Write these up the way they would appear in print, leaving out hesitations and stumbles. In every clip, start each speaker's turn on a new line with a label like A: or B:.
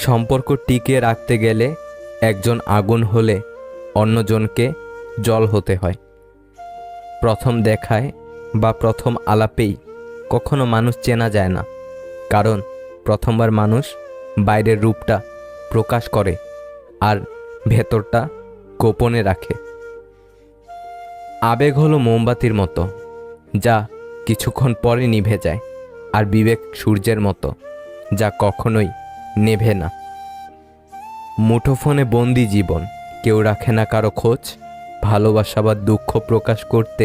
A: সম্পর্ক টিকিয়ে রাখতে গেলে একজন আগুন হলে অন্যজনকে জল হতে হয়। প্রথম দেখায় বা প্রথম আলাপেই কখনো মানুষ চেনা যায় না, কারণ প্রথমবার মানুষ বাইরের রূপটা প্রকাশ করে আর ভেতরটা গোপনে রাখে। আবেগ হলো মোমবাতির মতো, যা কিছুক্ষণ পরে নিভে যায়, আর বিবেক সূর্যের মতো, যা কখনোই নেভে না। মুঠোফোনে বন্দি জীবন, কেউ রাখে না কারো খোঁজ, ভালোবাসা বা দুঃখ প্রকাশ করতে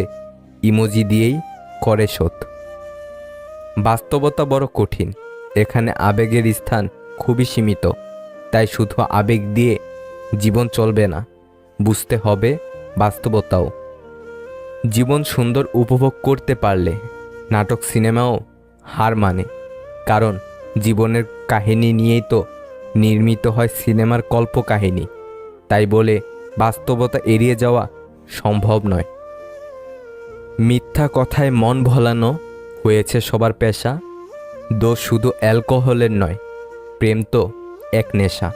A: ইমোজি দিয়েই করে শোধ। বাস্তবতা বড় কঠিন, এখানে আবেগের স্থান খুবই সীমিত, তাই শুধু আবেগ দিয়ে জীবন চলবে না, বুঝতে হবে বাস্তবতাও। জীবন সুন্দর উপভোগ করতে পারলে নাটক সিনেমাও হার মানে, কারণ জীবনের কাহিনী নিয়েই তো নির্মিত হয় সিনেমার কল্পকাহিনী। তাই বলে বাস্তবতা এড়িয়ে যাওয়া সম্ভব নয়। মিথ্যা কথায় মন ভোলানো হয়েছে সবার পেশা, দোষ শুধু অ্যালকোহলের নয়, প্রেম তো এক নেশা।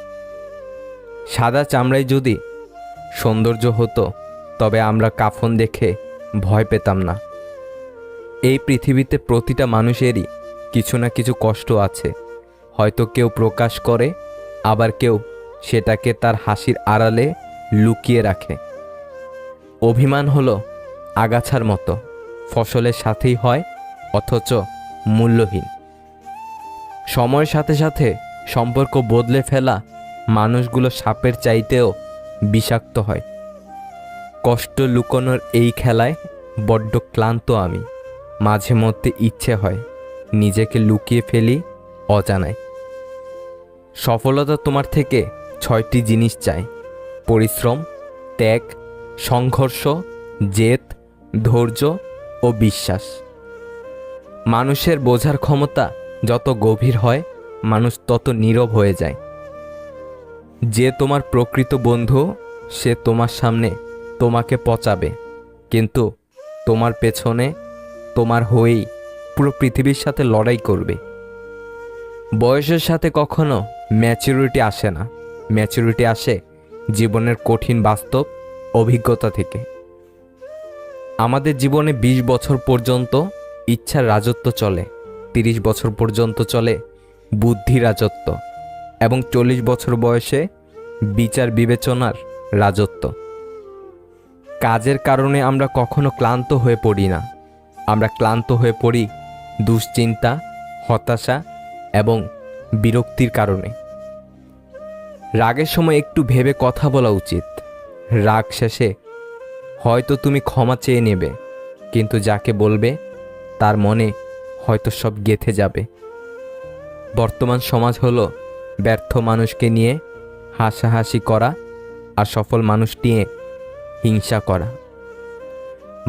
A: সাদা চামড়ায় যদি সৌন্দর্য হতো, তবে আমরা কাফন দেখে ভয় পেতাম না। এই পৃথিবীতে প্রতিটা মানুষেরই কিছু না কিছু কষ্ট আছে, হয়তো কেউ প্রকাশ করে, আবার কেউ সেটাকে তার হাসির আড়ালে লুকিয়ে রাখে। অভিমান হলো আগাছার মতো, ফসলের সাথেই হয় অথচ মূল্যহীন। সময়ের সাথে সাথে সম্পর্ক বদলে ফেলা মানুষগুলো সাপের চাইতেও বিষাক্ত হয়। কষ্ট লুকোনোর এই খেলায় বড্ড ক্লান্ত আমি, মাঝে মধ্যে ইচ্ছে হয় নিজেকে লুকিয়ে ফেলি অজানায়। সফলতা তোমার থেকে 6টি জিনিস চাই: পরিশ্রম, ত্যাগ, সংঘর্ষ, জেদ, ধৈর্য ও বিশ্বাস। মানুষের বোঝার ক্ষমতা যত গভীর হয়, মানুষ তত নীরব হয়ে যায়। যে তোমার প্রকৃত বন্ধু, সে তোমার সামনে তোমাকে পচাবে, কিন্তু তোমার পেছনে তোমার হয়েই পুরো পৃথিবীর সাথে লড়াই করবে। বয়সের সাথে কখনো ম্যাচুরিটি আসে না, ম্যাচুরিটি আসে জীবনের কঠিন বাস্তব অভিজ্ঞতা থেকে। আমাদের জীবনে 20 বছর পর্যন্ত ইচ্ছার রাজত্ব চলে, 30 বছর পর্যন্ত চলে বুদ্ধি রাজত্ব, এবং 40 বছর বয়সে বিচার বিবেচনার রাজত্ব। কাজের কারণে আমরা কখনো ক্লান্ত হয়ে পড়ি না, আমরা ক্লান্ত হয়ে পড়ি দুশ্চিন্তা, হতাশা এবং বিরক্তির কারণে। রাগের সময় একটু ভেবে কথা বলা উচিত। রাগ শেষে হয়তো তুমি ক্ষমা চেয়ে নেবে, কিন্তু যাকে বলবে তার মনে হয়তো সব গেঁথে যাবে। বর্তমান সমাজ হলো ব্যর্থ মানুষকে নিয়ে হাসাহাসি করা আর সফল মানুষ নিয়ে হিংসা করা।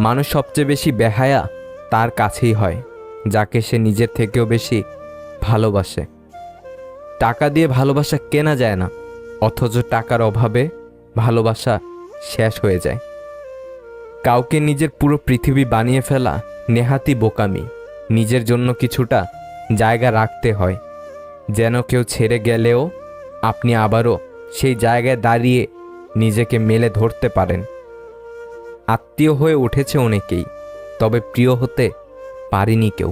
A: মানুষ সবচেয়ে বেশি বেহায়া তার কাছেই হয়, যাকে সে নিজের থেকেও বেশি ভালোবাসে। টাকা দিয়ে ভালোবাসা কেনা যায় না, অথচ টাকার অভাবে ভালোবাসা শেষ হয়ে যায়। কাউকে নিজের পুরো পৃথিবী বানিয়ে ফেলা নেহাতি বোকামি। নিজের জন্য কিছুটা জায়গা রাখতে হয়, যেন কেউ ছেড়ে গেলেও আপনি আবারও সেই জায়গায় দাঁড়িয়ে নিজেকে মেলে ধরতে পারেন। আত্মীয় হয়ে উঠেছে অনেকেই, তবে প্রিয় হতে পারেনি কেউ।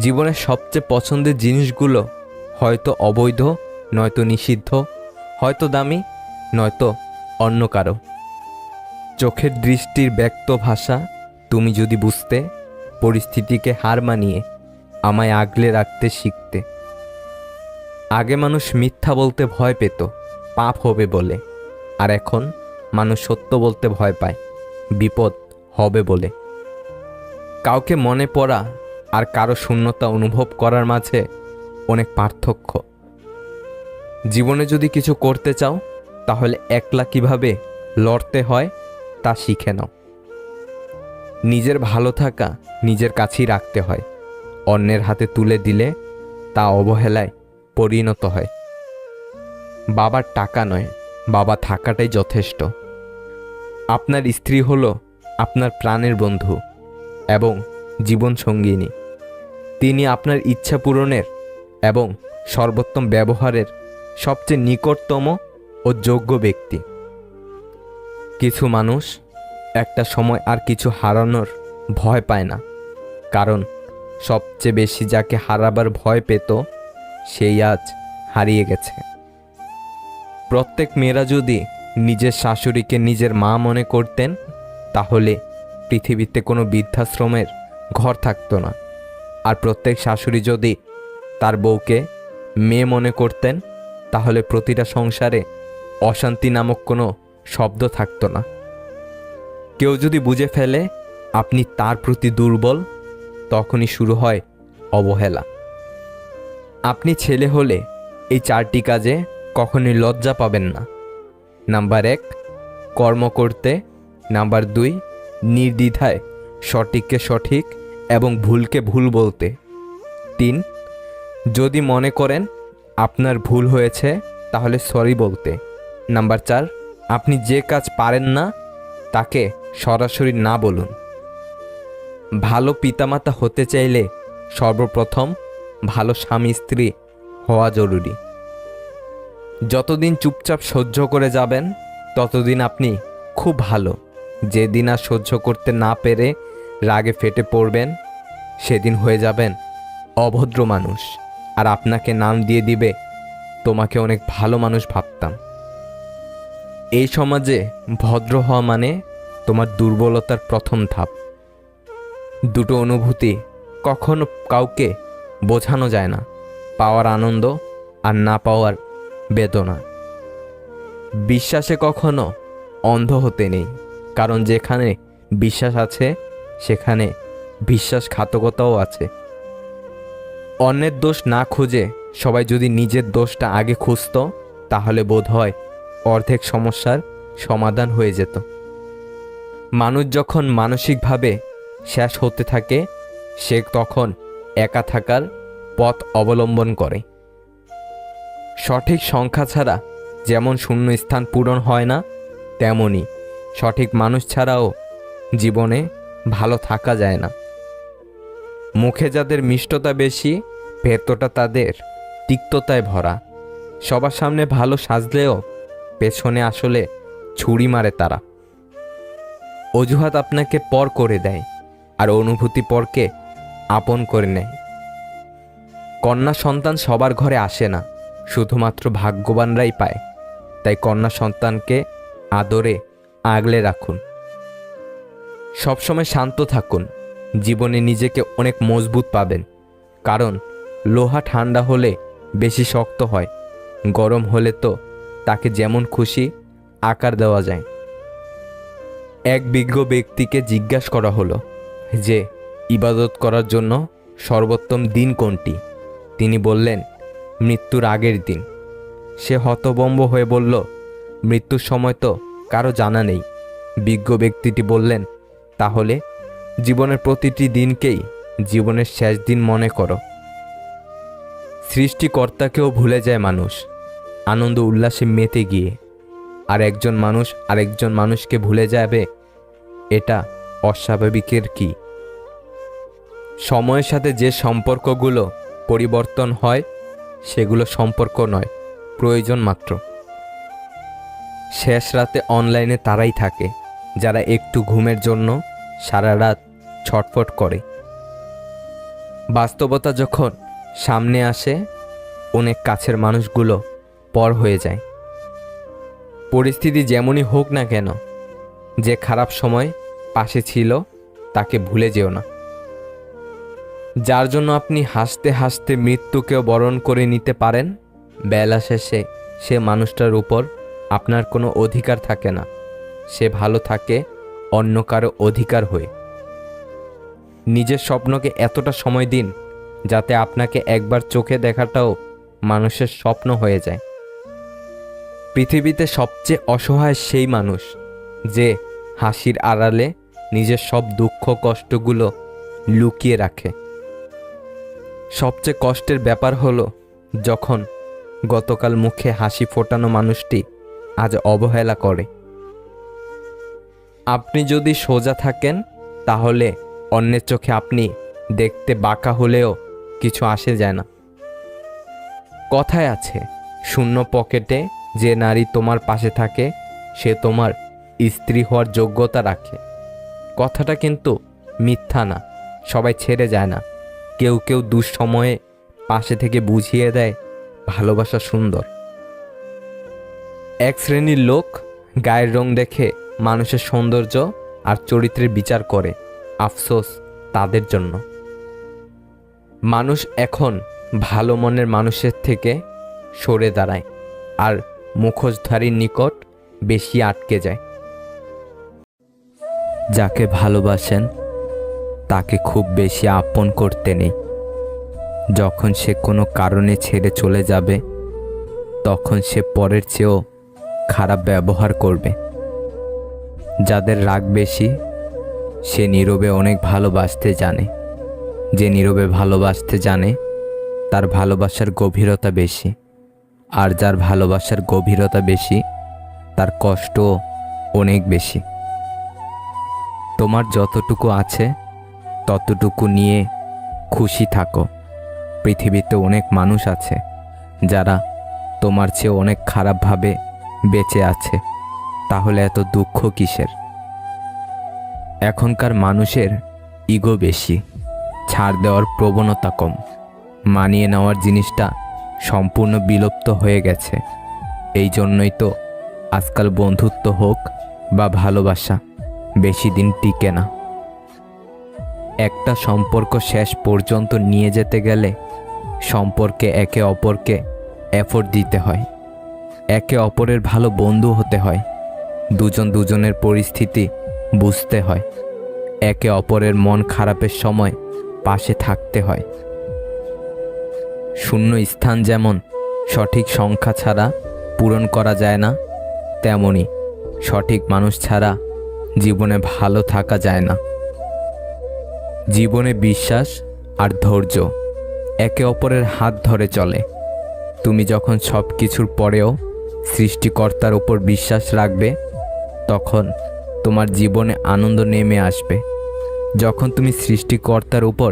A: জীবনের সবচেয়ে পছন্দের জিনিসগুলো হয়তো অবৈধ, নয়তো নিষিদ্ধ, হয়তো দামি, নয়তো অন্য কারো। চোখের দৃষ্টির ব্যক্ত ভাষা তুমি যদি বুঝতে, পরিস্থিতিকে হার মানিয়ে আমায় আগলে রাখতে শিখতে। আগে মানুষ মিথ্যা বলতে ভয় পেত পাপ হবে বলে, আর এখন মানুষ সত্য বলতে ভয় পায় বিপদ হবে বলে। কাউকে মনে পড়া আর কারো শূন্যতা অনুভব করার মাঝে অনেক পার্থক্য। জীবনে যদি কিছু করতে চাও, তাহলে একলা কিভাবে লড়তে হয় তা শিখে নাও। নিজের ভালো থাকা নিজের কাছেই রাখতে হয়, অন্যের হাতে তুলে দিলে তা অবহেলায় পরিণত হয়। বাবার টাকা নয়, বাবা থাকাটাই যথেষ্ট। আপনার স্ত্রী হলো আপনার প্রাণের বন্ধু এবং জীবন সঙ্গিনী। তিনি আপনার ইচ্ছা পূরণের এবং সর্বোত্তম ব্যবহারের সবচেয়ে নিকটতম ও যোগ্য ব্যক্তি। কিছু মানুষ একটা সময় আর কিছু হারানোর ভয় পায় না, কারণ সবচেয়ে বেশি যাকে হারাবার ভয় পেত সেই আজ হারিয়ে গেছে। প্রত্যেক মেয়েরা যদি নিজের শাশুড়িকে নিজের মা মনে করতেন, তাহলে পৃথিবীতে কোনো বৃদ্ধাশ্রমের ঘর থাকতো না। আর প্রত্যেক শাশুড়ি যদি তার বউকে মেয়ে মনে করতেন, তাহলে প্রতিটা সংসারে অশান্তি নামক কোনো শব্দ থাকতো না। কেউ যদি বুঝে ফেলে আপনি তার প্রতি দুর্বল, তখনই শুরু হয় অবহেলা। আপনি ছেলে হলে এই 4টি কাজে কখনোই লজ্জা পাবেন না। নাম্বার 1, কর্ম করতে। নাম্বার 2, নির্দ্বিধায় সঠিককে সঠিক এবং ভুলকে ভুল বলতে। 3, যদি মনে করেন আপনার ভুল হয়েছে তাহলে সরি বলতে। নাম্বার 4, আপনি যে কাজ পারেন না তাকে সরাসরি না বলুন। ভালো পিতামাতা হতে চাইলে সর্বপ্রথম ভালো স্বামী স্ত্রী হওয়া জরুরি। যতদিন চুপচাপ সহ্য করে যাবেন ততদিন আপনি খুব ভালো। যেদিন আর সহ্য করতে না পেরে রাগে ফেটে পড়বেন, সেদিন হয়ে যাবেন অভদ্র মানুষ, আর আপনাকে নাম দিয়ে দিবে তোমাকে অনেক ভালো মানুষ ভাবতাম। এই সমাজে ভদ্র হওয়া মানে তোমার দুর্বলতার প্রথম ধাপ। দুটো অনুভূতি কখনো কাউকে বোঝানো যায় না, পাওয়ার আনন্দ আর না পাওয়ার বেদনা। বিশ্বাসে কখনো অন্ধ হতে নেই, কারণ যেখানে বিশ্বাস আছে সেখানে বিশ্বাসঘাতকতাও আছে। অন্যের দোষ না খুঁজে সবাই যদি নিজের দোষটা আগে খুঁজত, তাহলে বোধহয় অর্ধেক সমস্যার সমাধান হয়ে যেত। মানুষ যখন মানসিকভাবে শেষ হতে থাকে, সে তখন একা থাকার পথ অবলম্বন করে। সঠিক সংখ্যা ছাড়া যেমন শূন্য স্থান পূরণ হয় না, তেমনি সঠিক মানুষ ছাড়াও জীবনে ভালো থাকা যায় না। মুখে যাদের মিষ্টতা বেশি, ভেতরটা তাদের তিক্ততায় ভরা। সবার সামনে ভালো সাজলেও পেছনে আসলে ছুরি মারে তারা। অজুহাত আপনাকে পর করে দেয়, আর অনুভূতি পরকে আপন করে নেয়। কন্যা সন্তান সবার ঘরে আসে না, শুধুমাত্র ভাগ্যবানরাই পায়। তাই কন্যা সন্তানকে আদরে আগলে রাখুন। সবসময় শান্ত থাকুন, জীবনে নিজেকে অনেক মজবুত পাবেন। কারণ লোহা ঠান্ডা হলে বেশি শক্ত হয়, গরম হলে তো তাকে যেমন খুশি আকার দেওয়া যায়। এক বিজ্ঞ ব্যক্তিকে জিজ্ঞাসা করা হলো যে ইবাদত করার জন্য সর্বোত্তম দিন কোনটি। তিনি বললেন, মৃত্যুর আগের দিন। সে হতভম্ব হয়ে বলল, মৃত্যুর সময় তো কারো জানা নেই। বিজ্ঞ ব্যক্তিটি বললেন, তাহলে জীবনের প্রতিটি দিনকেই জীবনের শেষ দিন মনে করো। সৃষ্টিকর্তাকেও ভুলে যায় মানুষ আনন্দ উল্লাসে মেতে গিয়ে। আর একজন মানুষ আরেকজন মানুষকে ভুলে যাবে, এটা অস্বাভাবিকের কি? সময়ের সাথে যে সম্পর্কগুলো পরিবর্তন হয় সেগুলো সম্পর্ক নয়, প্রয়োজন মাত্র। শেষ রাতে অনলাইনে তারাই থাকে যারা একটু ঘুমের জন্য সারা রাত ছটফট করে। বাস্তবতা যখন সামনে আসে, অনেক কাছের মানুষগুলো পর হয়ে যায়। পরিস্থিতি যেমনই হোক না কেন, যে খারাপ সময় পাশে ছিল তাকে ভুলে যেও না। যার জন্য আপনি হাসতে হাসতে মৃত্যুকেও বরণ করে নিতে পারেন, বেলা শেষে সে মানুষটার উপর আপনার কোনো অধিকার থাকে না। সে ভালো থাকে অন্য কারো অধিকার হয়ে। নিজের স্বপ্নকে এতটা সময় দিন যাতে আপনাকে একবার চোখে দেখাটাও মানুষের স্বপ্ন হয়ে যায়। পৃথিবীতে সবচেয়ে অসহায় সেই মানুষ যে হাসির আড়ালে নিজের সব দুঃখ কষ্টগুলো লুকিয়ে রাখে। সবচেয়ে কষ্টের ব্যাপার হলো যখন গতকাল মুখে হাসি ফোটানো মানুষটি আজ অবহেলা করে। আপনি যদি সোজা থাকেন তাহলে অন্যের চোখে আপনি দেখতে বাঁকা হলেও কিছু আসে যায় না। কথায় আছে, শূন্য পকেটে যে নারী তোমার পাশে থাকে সে তোমার স্ত্রী হওয়ার যোগ্যতা রাখে। কথাটা কিন্তু মিথ্যা না, সবাই ছেড়ে যায় না। কেউ কেউ দুঃসময়ে পাশে থেকে বুঝিয়ে দেয় ভালোবাসা সুন্দর। এক শ্রেণীর লোক গায়ের রং দেখে মানুষের সৌন্দর্য আর চরিত্রের বিচার করে, আফসোস তাদের জন্য। মানুষ এখন ভালো মনের মানুষের থেকে সরে দাঁড়ায় আর মুখোশধারীর নিকট বেশি আটকে যায়। যাকে ভালোবাসেন তাকে খুব বেশি আপন করতে নেই। যখন সে কোনো কারণে ছেড়ে চলে যাবে তখন সে পরের চেয়েও খারাপ ব্যবহার করবে। যাদের রাগ বেশি সে নীরবে অনেক ভালোবাসতে জানে। যে নীরবে ভালোবাসতে জানে তার ভালোবাসার গভীরতা বেশি, আর যার ভালোবাসার গভীরতা বেশি তার কষ্টও অনেক বেশি। তোমার যতটুকু আছে ততটুকু নিয়ে খুশি থাকো। পৃথিবীতে অনেক মানুষ আছে যারা তোমার চেয়ে অনেক খারাপভাবে বেঁচে আছে, তাহলে এত দুঃখ কিসের? এখনকার মানুষের ইগো বেশি, ছাড় দেওয়ার প্রবণতা কম, মানিয়ে নেওয়ার জিনিসটা সম্পূর্ণ বিলুপ্ত হয়ে গেছে। এই জন্যই তো আজকাল বন্ধুত্ব হোক বা ভালোবাসা বেশি দিন টিকে না। একটা সম্পর্ক শেষ পর্যন্ত নিয়ে যেতে গেলে সম্পর্কে একে অপরকে এফোর্ট দিতে হয়, একে অপরের ভালো বন্ধু হতে হয়, দুজন দুজনের পরিস্থিতি বুঝতে হয়, একে অপরের মন খারাপের সময় পাশে থাকতে হয়। শূন্য স্থান যেমন সঠিক সংখ্যা ছাড়া পূরণ করা যায় না, তেমনি সঠিক মানুষ ছাড়া জীবনে ভালো থাকা যায় না। জীবনে বিশ্বাস আর ধৈর্য একে অপরের হাত ধরে চলে। তুমি যখন সব কিছুর পরেও সৃষ্টিকর্তার উপর বিশ্বাস রাখবে তখন তোমার জীবনে আনন্দ নেমে আসবে। যখন তুমি সৃষ্টিকর্তার উপর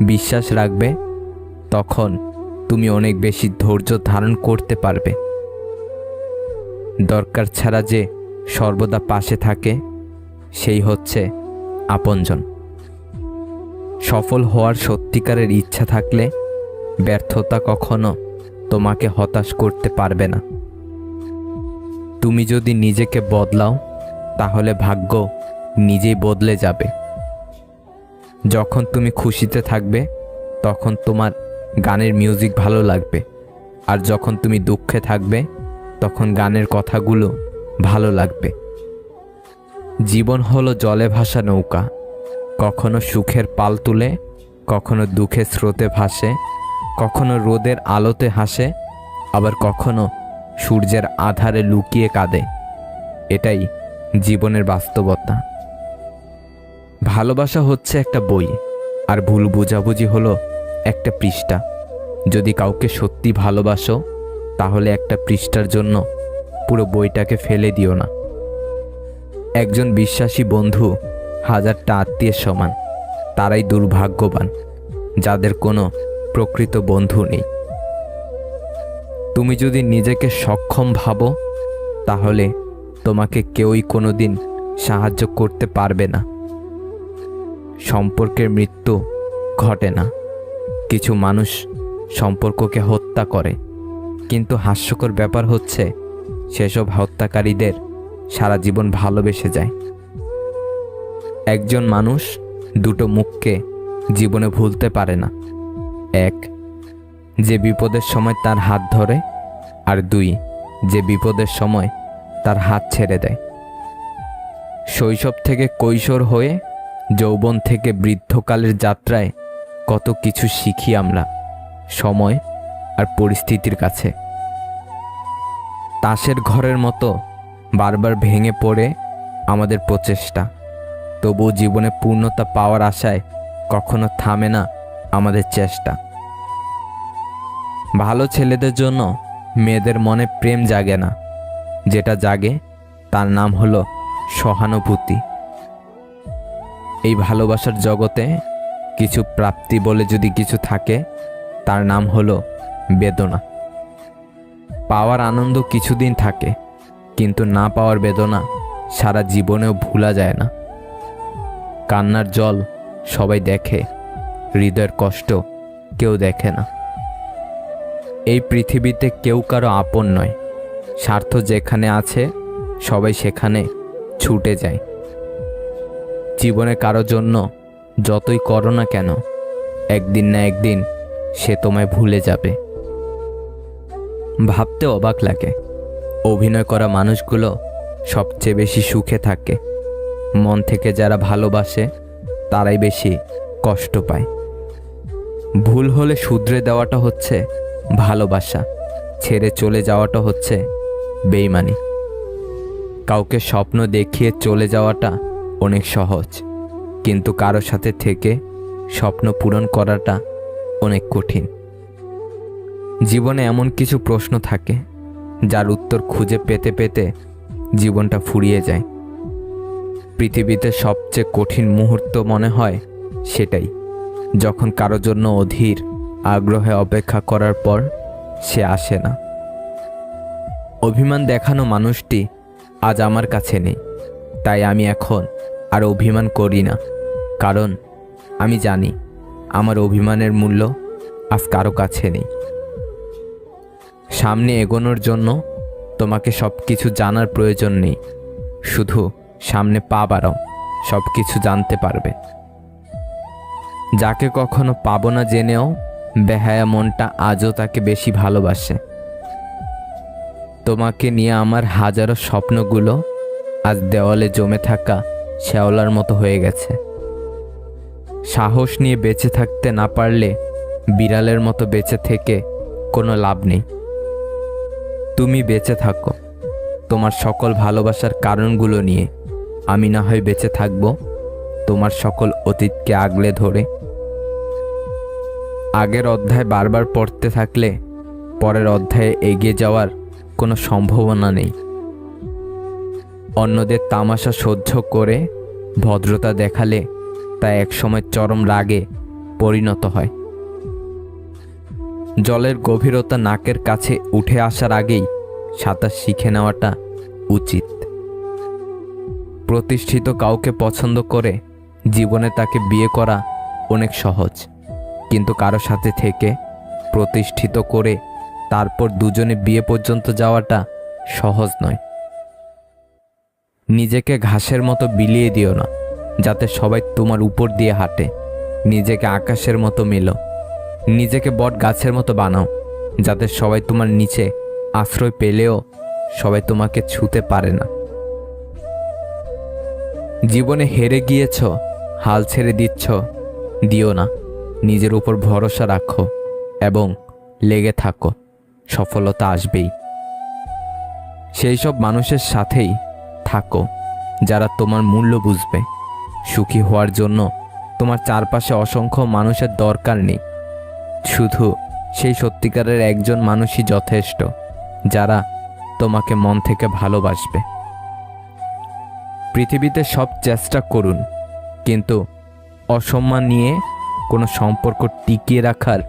A: বিশ্বাস রাখবে তখন তুমি অনেক বেশি ধৈর্য ধারণ করতে পারবে। দরকার ছাড়া যে সর্বদা পাশে থাকে সেই হচ্ছে আপনজন। সফল হওয়ার সত্যিকারের ইচ্ছা থাকলে ব্যর্থতা কখনো তোমাকে হতাশ করতে পারবে না। তুমি যদি নিজেকে বদলাও তাহলে ভাগ্য নিজেই বদলে যাবে। যখন তুমি খুশিতে থাকবে তখন তোমার গানের মিউজিক ভালো লাগবে, আর যখন তুমি দুঃখে থাকবে তখন গানের কথাগুলো ভালো লাগবে। জীবন হলো জলে ভাসা নৌকা, কখনো সুখের পাল তুলে, কখনো দুঃখের স্রোতে ভাসে, কখনো রোদের আলোতে হাসে, আবার কখনো সূর্যের আধারে লুকিয়ে কাঁদে। এটাই জীবনের বাস্তবতা। ভালোবাসা হচ্ছে একটা বই, আর ভুল বোঝাবুঝি হলো একটা পৃষ্ঠা। যদি কাউকে সত্যি ভালোবাসো তাহলে একটা পৃষ্ঠার জন্য পুরো বইটাকে ফেলে দিও না। একজন বিশ্বাসী বন্ধু হাজারটা আত্মীয়ের সমান। তারাই দুর্ভাগ্যবান যাদের কোনো প্রকৃত বন্ধু নেই। তুমি যদি নিজেকে সক্ষম ভাবো তাহলে তোমাকে কেউই কোনোদিন সাহায্য করতে পারবে না। সম্পর্কের মৃত্যু ঘটে না, কিছু মানুষ সম্পর্ককে হত্যা করে, কিন্তু হাস্যকর ব্যাপার হচ্ছে সেসব হত্যাকারীদের সারা জীবন ভালোবেসে যায়। একজন মানুষ দুটো মুখকে জীবনে ভুলতে পারে না, এক যে বিপদের সময় তার হাত ধরে, আর দুই যে বিপদের সময় তার হাত ছেড়ে দেয়। শৈশব থেকে কৈশোর হয়ে যৌবন থেকে বৃদ্ধকালের যাত্রায় কত কিছু শিখি আমরা সময় আর পরিস্থিতির কাছে। তাসের ঘরের মতো বারবার ভেঙে পড়ে আমাদের প্রচেষ্টা, তবুও জীবনে পূর্ণতা পাওয়ার আশায় কখনো থামে না আমাদের চেষ্টা। ভালো ছেলেদের জন্য মেয়েদের মনে প্রেম জাগে না, যেটা জাগে তার নাম হলো সহানুভূতি। এই ভালোবাসার জগতে কিছু প্রাপ্তি বলে যদি কিছু থাকে তার নাম হলো বেদনা। পাওয়ার আনন্দ কিছুদিন থাকে, কিন্তু না পাওয়ার বেদনা সারা জীবনেও ভোলা যায় না। কান্নার জল সবাই দেখে, হৃদয়ের কষ্ট কেউ দেখে না। এই পৃথিবীতে কেউ কারো আপন নয়। স্বার্থ যেখানে আছে সবাই সেখানে ছুটে যায়। জীবনে কারো জন্য যতই করো না কেন, একদিন না একদিন সে তোমায় ভুলে যাবে। ভাবতে অবাক লাগে, অভিনয় করা মানুষগুলো সবচেয়ে বেশি সুখে থাকে। মন থেকে যারা ভালোবাসে তারাই বেশি কষ্ট পায়। ভুল হলে শুধরে দেওয়াটা হচ্ছে ভালোবাসা, ছেড়ে চলে যাওয়াটা হচ্ছে বেইমানি। কাউকে স্বপ্ন দেখিয়ে চলে যাওয়াটা অনেক সহজ, কিন্তু কারো সাথে থেকে স্বপ্ন পূরণ করাটা অনেক কঠিন। জীবনে এমন কিছু প্রশ্ন থাকে যার উত্তর খুঁজে পেতে পেতে জীবনটা ফুরিয়ে যায়। পৃথিবীতে সবচেয়ে কঠিন মুহূর্ত মনে হয় সেটাই, যখন কারো জন্য অধীর আগ্রহে অপেক্ষা করার পর সে আসে না। অভিমান দেখানো মানুষটি আজ আমার কাছে নেই, তাই আমি এখন আর অভিমান করি না। কারণ আমি জানি আমার অভিমানের মূল্য আজ কারো কাছে নেই। সামনে এগোনোর জন্য তোমাকে সব কিছু জানার প্রয়োজন নেই, শুধু সামনে পা বাড়াও, সব কিছু জানতে পারবে। যাকে কখনো পাবো না জেনেও বেহায়া মনটা আজও তাকে বেশি ভালোবাসে। তোমাকে নিয়ে আমার হাজারো স্বপ্নগুলো আজ দেওয়ালে জমে থাকা শ্যাওলার মতো হয়ে গেছে। সাহস নিয়ে বেঁচে থাকতে না পারলে বিড়ালের মতো বেঁচে থেকে কোনো লাভ নেই। তুমি বেঁচে থাকো তোমার সকল ভালোবাসার কারণগুলো নিয়ে, আমি না হয় বেঁচে থাকব তোমার সকল অতীতকে আগলে ধরে। আগের অধ্যায় বারবার পড়তে থাকলে পরের অধ্যায়ে এগিয়ে যাওয়ার কোনো সম্ভাবনা নেই। অন্যদের তামাশা সহ্য করে ভদ্রতা দেখালে তা একসময় চরম রাগে পরিণত হয়। জলের গভীরতা নাকের কাছে উঠে আসার আগেই সাঁতার শিখে নেওয়াটা উচিত। প্রতিষ্ঠিত কাউকে পছন্দ করে জীবনে তাকে বিয়ে করা অনেক সহজ, কিন্তু কারো সাথে থেকে প্রতিষ্ঠিত করে তারপর দুজনে বিয়ে পর্যন্ত যাওয়াটা সহজ নয়। নিজেকে ঘাসের মতো বিলিয়ে দিও না যাতে সবাই তোমার উপর দিয়ে হাঁটে। নিজেকে আকাশের মতো মেলো, নিজেকে বট গাছের মতো বানাও যাতে সবাই তোমার নিচে আশ্রয় পেলেও সবাই তোমাকে ছুঁতে পারে না। জীবনে হেরে গিয়েছ, হাল ছেড়ে দিও না। নিজের উপর ভরসা রাখো এবং লেগে থাকো, সফলতা আসবেই। সেই সব মানুষের সাথেই থাকো যারা তোমার মূল্য বুঝবে। সুখী হওয়ার জন্য তোমার চারপাশে অসংখ্য মানুষের দরকার নেই, শুধু সেই সত্যিকারের একজন মানুষই যথেষ্ট যারা তোমাকে মন থেকে ভালোবাসবে। পৃথিবীতে সব চেষ্টা করুন, কিন্তু অসম্মান নিয়ে কোনো সম্পর্ক টিকিয়ে রাখার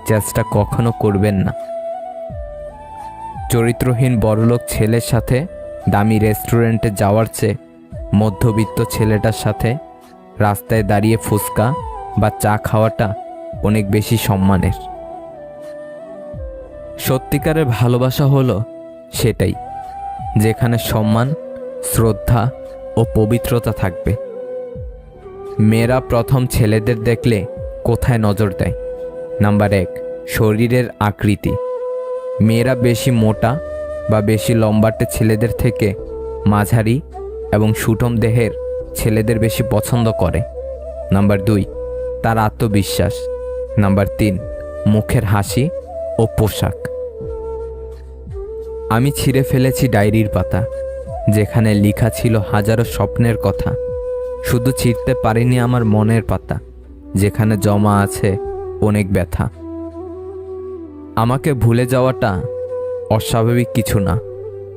A: চেষ্টা কখনো করবেন না। চরিত্রহীন বড়লোক ছেলের সাথে দামি রেস্টুরেন্টে যাওয়ার চেয়ে মধ্যবিত্ত ছেলেটার সাথে রাস্তায় দাঁড়িয়ে ফুচকা বা চা খাওয়াটা অনেক বেশি সম্মানের। সত্যিকারের ভালোবাসা হলো সেটাই, যেখানে সম্মান, শ্রদ্ধা ও পবিত্রতা থাকবে। মেয়েরা প্রথম ছেলেদের দেখলে কোথায় নজর দেয়? নাম্বার 1, শরীরের আকৃতি। মেয়েরা বেশি মোটা বা বেশি লম্বাটে ছেলেদের থেকে মাঝারি এবং সুঠম দেহের ছেলেদের বেশি পছন্দ করে। নাম্বার 2, তার আত্মবিশ্বাস। নাম্বার 3, মুখের হাসি ও পোশাক। আমি ছিঁড়ে ফেলেছি ডায়েরির পাতা, যেখানে লেখা ছিল হাজারো স্বপ্নের কথা। শুধু ছিঁড়তে পারিনি আমার মনের পাতা, যেখানে জমা আছে অনেক ব্যথা। আমাকে ভুলে যাওয়াটা অস্বাভাবিক কিছু না।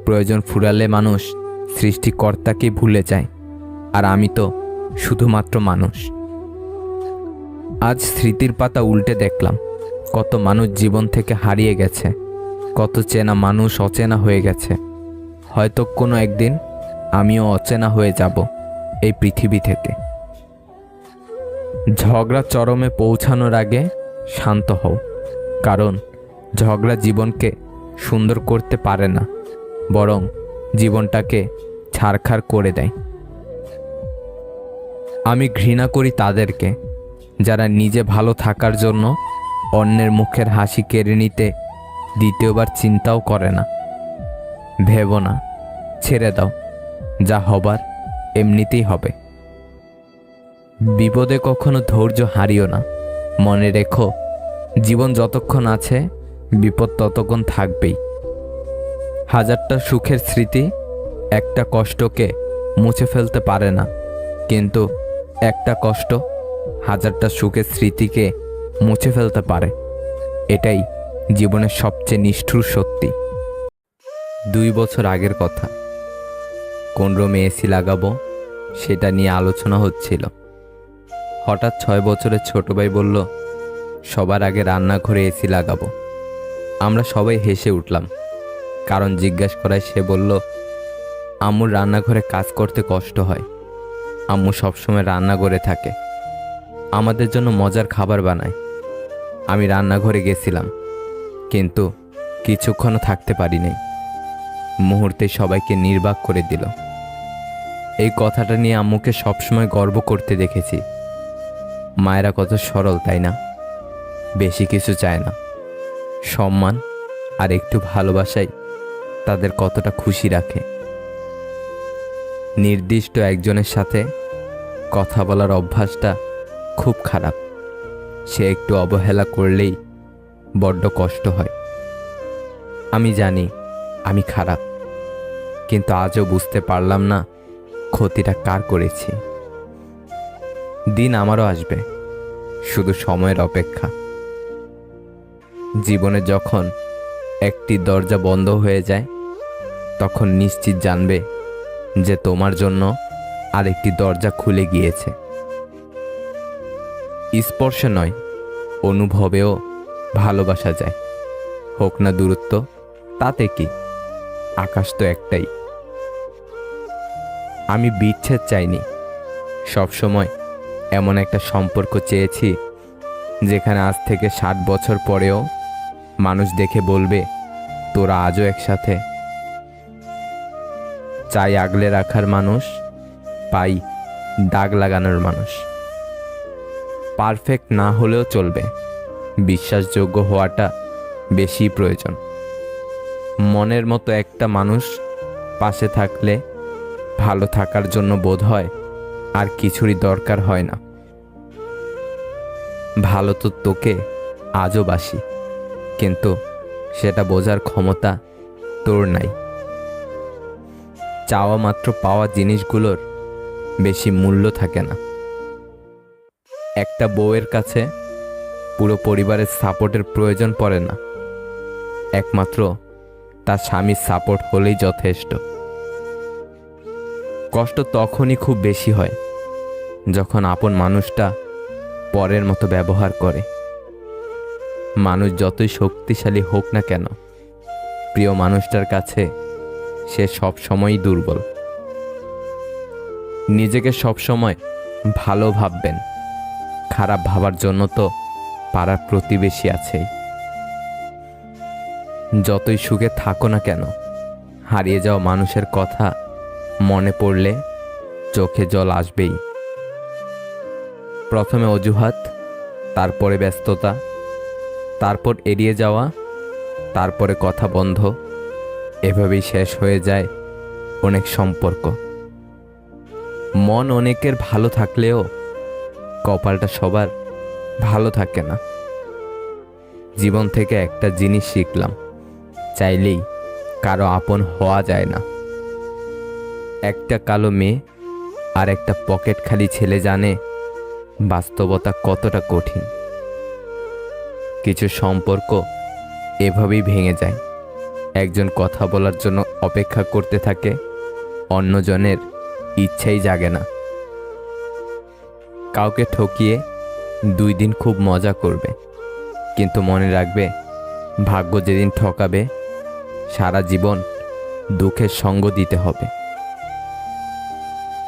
A: প্রয়োজন ফুরালে মানুষ সৃষ্টিকর্তাকে ভুলে যায়, আর আমি তো শুধুমাত্র মানুষ। আজ স্মৃতির পাতা উল্টে দেখলাম কত মানুষ জীবন থেকে হারিয়ে গেছে, কত চেনা মানুষ অচেনা হয়ে গেছে। হয়তো কোনো একদিন আমিও অচেনা হয়ে যাব এই পৃথিবী থেকে। ঝগড়া চরমে পৌঁছানোর আগে শান্ত হও, কারণ ঝগড়া জীবনকে সুন্দর করতে পারে না, বরং জীবনটাকে ছারখার করে দেয়। আমি ঘৃণা করি তাদেরকে যারা নিজে ভালো থাকার জন্য অন্যের মুখের হাসি কেড়ে নিতে দ্বিতীয়বার চিন্তাও করে না। ভেবো না, ছেড়ে দাও, যা হবার এমনিতেই হবে। বিপদে কখনো ধৈর্য হারিও না। মনে রেখো, জীবন যতক্ষণ আছে বিপদ ততক্ষণ থাকবেই। হাজারটা সুখের স্মৃতি একটা কষ্টকে মুছে ফেলতে পারে না, কিন্তু একটা কষ্ট হাজারটা সুখের স্মৃতিকে মুছে ফেলতে পারে। এটাই জীবনের সবচেয়ে নিষ্ঠুর সত্যি। 2 বছর আগের কথা, কোন রুমে এসি লাগাবো সেটা নিয়ে আলোচনা হচ্ছিল। হঠাৎ 6 বছরের ছোট ভাই বলল, সবার আগে রান্নাঘরে এসি লাগাবো। আমরা সবাই হেসে উঠলাম, কারণ জিজ্ঞাসা করায় সে বলল, আম্মুর রান্নাঘরে কাজ করতে কষ্ট হয়। আম্মু সবসময় রান্নাঘরে থাকে, আমাদের জন্য মজার খাবার বানায়। আমি রান্নাঘরে গেছিলাম, কিন্তু কিছুক্ষণও থাকতে পারিনি। মুহূর্তে সবাইকে নির্বাক করে দিল। এই কথাটা নিয়ে আম্মুকে সবসময় গর্ব করতে দেখেছি। মায়েরা কত সরল, তাই না? বেশি কিছু চায় না, সম্মান আর একটু ভালোবাসাই তাদের কতটা খুশি রাখে। নির্দিষ্ট একজনের সাথে কথা বলার অভ্যাসটা খুব খারাপ। সে একটু অবহেলা করলেই বড্ড কষ্ট হয়। আমি জানি আমি খারাপ, কিন্তু আজও বুঝতে পারলাম না ক্ষতিটা কার করেছি। দিন আমারও আসবে, শুধু সময়ের অপেক্ষা। জীবনে যখন একটি দরজা বন্ধ হয়ে যায়, তখন নিশ্চিত জানবে যে তোমার জন্য আরেকটি দরজা খুলে গিয়েছে। স্পর্শে নয়, অনুভবেও ভালোবাসা যায়। হোক না দূরত্ব, তাতে কি? আকাশ তো একটাই। আমি বিচ্ছেদ চাইনি, সবসময় এমন একটা সম্পর্ক চেয়েছি যেখানে আজ থেকে 60 বছর পরেও মানুষ দেখে বলবে, তোরা আজও একসাথে। চাই আগলে রাখার মানুষ, পাই দাগ লাগানোর মানুষ। পারফেক্ট না হলেও চলবে, বিশ্বাসযোগ্য হওয়াটা বেশি প্রয়োজন। মনের মতো একটা মানুষ পাশে থাকলে ভালো থাকার জন্য বোধ হয় আর কিছুরই দরকার হয় না। ভালো তো তোকে আজও বাসি, কিন্তু সেটা বোঝার ক্ষমতা তোর নাই। চাওয়া মাত্র পাওয়া জিনিসগুলোর বেশি মূল্য থাকে না। একটা বউয়ের কাছে পুরো পরিবারের সাপোর্টের প্রয়োজন পড়ে না, একমাত্র তার স্বামীর সাপোর্ট হলেই যথেষ্ট। কষ্ট তখনই খুব বেশি হয় যখন আপন মানুষটা পরের মতো ব্যবহার করে। মানুষ যতই শক্তিশালী হোক না কেন, প্রিয় মানুষটার কাছে সে সব সময়ই দুর্বল। নিজেকে সবসময় ভালো ভাববেন, খারাপ ভাবার জন্য তো পাড়ার প্রতিবেশী আছেই। যতই সুখে থাকো না কেন, হারিয়ে যাওয়া মানুষের কথা মনে পড়লে চোখে জল আসবেই। প্রথমে অজুহাত, তারপরে ব্যস্ততা, তারপর এড়িয়ে যাওয়া, তারপরে কথা বন্ধ। এভাবেই শেষ হয়ে যায় অনেক সম্পর্ক। মন অনেকের ভালো থাকলেও কপালটা সবার ভালো থাকে না। জীবন থেকে একটা জিনিস শিখলাম, চাইলেই কারো আপন হওয়া যায় না। একটা কালো মেয়ে আর একটা পকেট খালি ছেলে জানে বাস্তবতা কতটা কঠিন। কিছু সম্পর্ক এভাবেই ভেঙে যায়। একজন কথা বলার জন্য অপেক্ষা করতে থাকে, অন্যজনের ইচ্ছাই জাগে না। কাউকে ঠকিয়ে 2 দিন খুব মজা করবে, কিন্তু মনে রাখবে ভাগ্য যেদিন ঠকাবে সারা জীবন দুঃখের সঙ্গ দিতে হবে।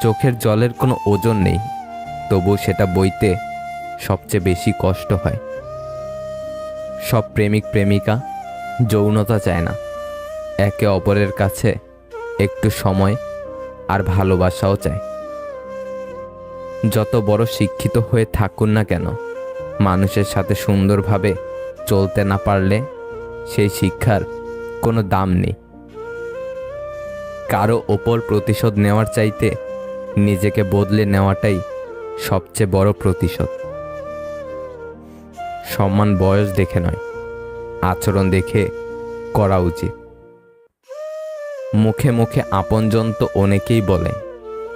A: চোখের জলের কোনো ওজন নেই, তবু সেটা বইতে সবচেয়ে বেশি কষ্ট হয়। সব প্রেমিক প্রেমিকা যৌনতা চায় না, একে অপরের কাছে একটু সময় আর ভালোবাসাও চায়। যত বড় শিক্ষিত হয়ে থাকুন না কেন, মানুষের সাথে সুন্দরভাবে চলতে না পারলে সেই শিক্ষার কোনো দাম নেই। কারো ওপর প্রতিশোধ নেওয়ার চাইতে নিজেকে বদলে নেওয়াটাই সবচেয়ে বড় প্রতিশোধ। সম্মান বয়স দেখে নয়, আচরণ দেখে করা উচিত। মুখে মুখে আপনজন তো অনেকেই বলে,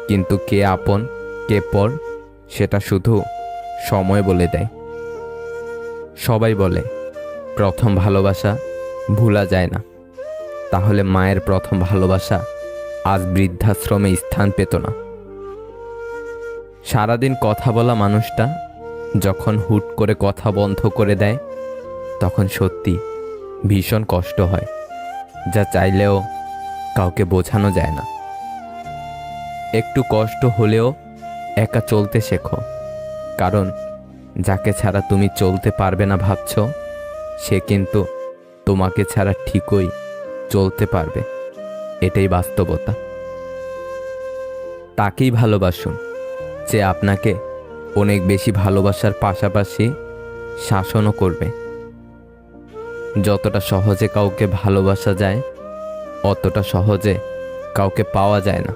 A: কিন্তু কে আপন কে পর সেটা শুধু সময় বলে দেয়। সবাই বলে প্রথম ভালোবাসা ভোলা যায় না, তাহলে মায়ের প্রথম ভালোবাসা আজ বৃদ্ধাশ্রমে স্থান পেত না। সারাদিন কথা বলা মানুষটা যখন হুট করে কথা বন্ধ করে দেয়, তখন সত্যি ভীষণ কষ্ট হয়, যা চাইলেও কাউকে বোঝানো যায় না। একটু কষ্ট হলেও একা চলতে শেখো, কারণ যাকে ছাড়া তুমি চলতে পারবে না ভাবছ, সে কিন্তু তোমাকে ছাড়া ঠিকই চলতে পারবে। এটাই বাস্তবতা। তাকেই ভালোবাসুন যে আপনাকে অনেক বেশি ভালোবাসার পাশাপাশি শাসনও করবে। যতটা সহজে কাউকে ভালোবাসা যায়, অতটা সহজে কাউকে পাওয়া যায় না।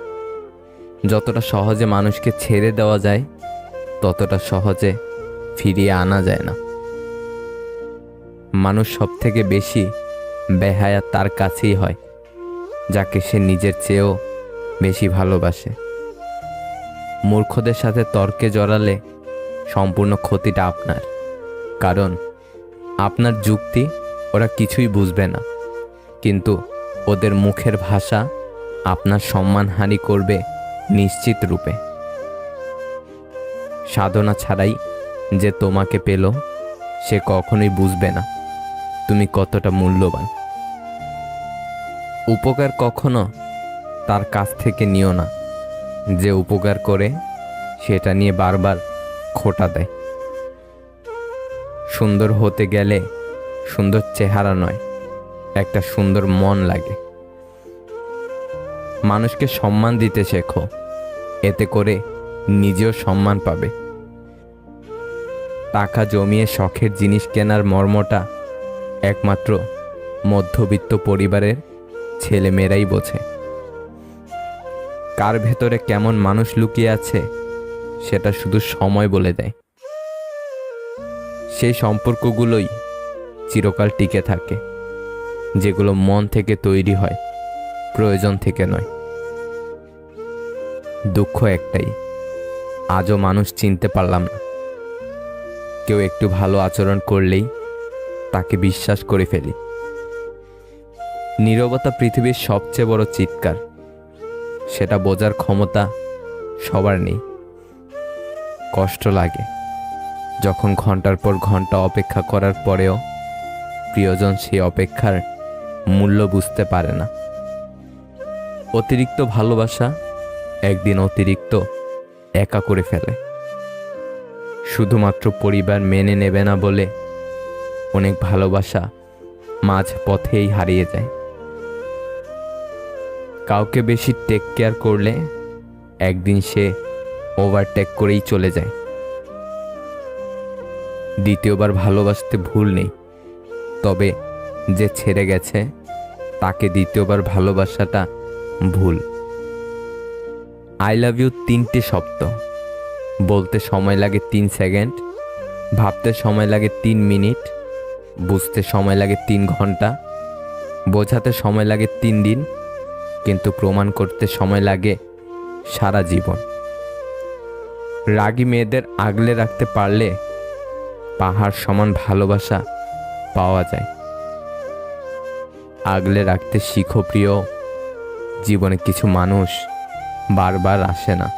A: যতটা সহজে মানুষকে ছেড়ে দেওয়া যায়, ততটা সহজে ফিরিয়ে আনা যায় না। মানুষ সব থেকে বেশি বেহায়া তার কাছেই হয়, যাকে সে নিজের চেয়েও বেশি ভালোবাসে। মূর্খদের সাথে তর্কে জড়ালে সম্পূর্ণ ক্ষতিটা আপনার, কারণ আপনার যুক্তি ওরা কিছুই বুঝবে না, কিন্তু ওদের মুখের ভাষা আপনার সম্মানহানি করবে নিশ্চিত রূপে। সাধনা ছাড়াই যে তোমাকে পেল, সে কখনোই বুঝবে না তুমি কতটা মূল্যবান। উপকার কখনো তার কাছ থেকে নিও না যে উপকার করে সেটা নিয়ে বারবার খোঁটা দেয়। সুন্দর হতে গেলে সুন্দর চেহারা নয়, একটা সুন্দর মন লাগে। মানুষকে সম্মান দিতে শেখো, এতে করে নিজেও সম্মান পাবে। টাকা জমিয়ে শখের জিনিস কেনার মর্মটা একমাত্র মধ্যবিত্ত পরিবারের ছেলেমেয়েরাই বোঝে। কার ভেতরে কেমন মানুষ লুকিয়ে আছে সেটা শুধু সময় বলে দেয়। সেই সম্পর্কগুলোই চিরকাল টিকে থাকে, যেগুলো মন থেকে তৈরি হয়, প্রয়োজন থেকে নয়। দুঃখ একটাই, আজও মানুষ চিনতে পারলাম না। কেউ একটু ভালো আচরণ করলেই তাকে বিশ্বাস করে ফেলি। নীরবতা পৃথিবীর সবচেয়ে বড় চিৎকার, সেটা বোঝার ক্ষমতা সবার নেই। কষ্ট লাগে যখন ঘন্টার পর ঘন্টা অপেক্ষা করার পরেও প্রিয়জন সেই অপেক্ষার মূল্য বুঝতে পারে না। অতিরিক্ত ভালোবাসা একদিন অতিরিক্ত একা করে ফেলে। শুধুমাত্র পরিবার মেনে নেবে না বলে অনেক ভালোবাসা মাঝ পথেই হারিয়ে যায়। কাউকে বেশি টেক কেয়ার করলে একদিন সে ওভারটেক করেই চলে যায়। দ্বিতীয়বার ভালোবাসতে ভুল নেই, তবে যে ছেড়ে গেছে তাকে দ্বিতীয়বার ভালোবাসাটা ভুল। আই লাভ ইউ 3টে শব্দ, বলতে সময় লাগে 3 সেকেন্ড, ভাবতে সময় লাগে 3 মিনিট, বুঝতে সময় লাগে 3 ঘন্টা, বোঝাতে সময় লাগে 3 দিন, কিন্তু প্রমাণ করতে সময় লাগে সারা জীবন। রাগী মেয়েদের আগলে রাখতে পারলে পাহাড় সমান ভালোবাসা পাওয়া যায়। আগলে রাখতে শিখো প্রিয়, জীবনে কিছু মানুষ বারবার আসে না।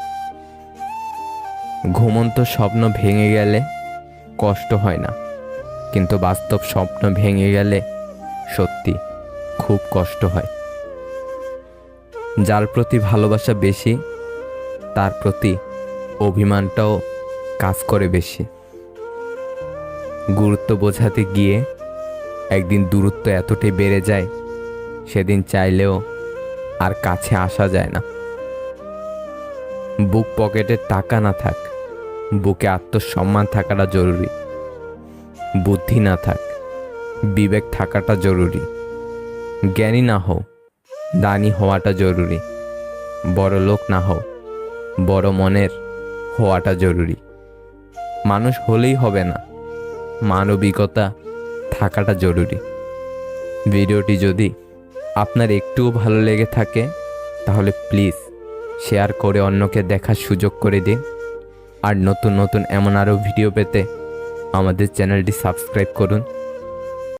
A: ঘুমন্ত স্বপ্ন ভেঙে গেলে কষ্ট হয় না, কিন্তু বাস্তব স্বপ্ন ভেঙে গেলে সত্যি খুব কষ্ট হয়। যার প্রতি ভালোবাসা বেশি তার প্রতি অভিমানটাও কাজ করে বেশি। গুরুত্ব বোঝাতে গিয়ে একদিন দূরত্ব এতটাই বেড়ে যায়, সেদিন চাইলেও আর কাছে আসা যায় না। বুক পকেটে টাকা না থাক, বুকে আত্মসম্মান থাকাটা জরুরি। বুদ্ধি না থাক, বিবেক থাকাটা জরুরি। জ্ঞানী না হও, দানি হওয়াটা জরুরি। বড় লোক না হও, বড় মনের হওয়াটা জরুরি। মানুষ হলেই হবে না, মানবিকতা থাকাটা জরুরি। ভিডিওটি যদি আপনার একটুও ভালো লেগে থাকে তাহলে প্লিজ শেয়ার করে অন্যকে দেখার সুযোগ করে দিন। আর নতুন নতুন এমন আরও ভিডিও পেতে আমাদের চ্যানেলটি সাবস্ক্রাইব করুন।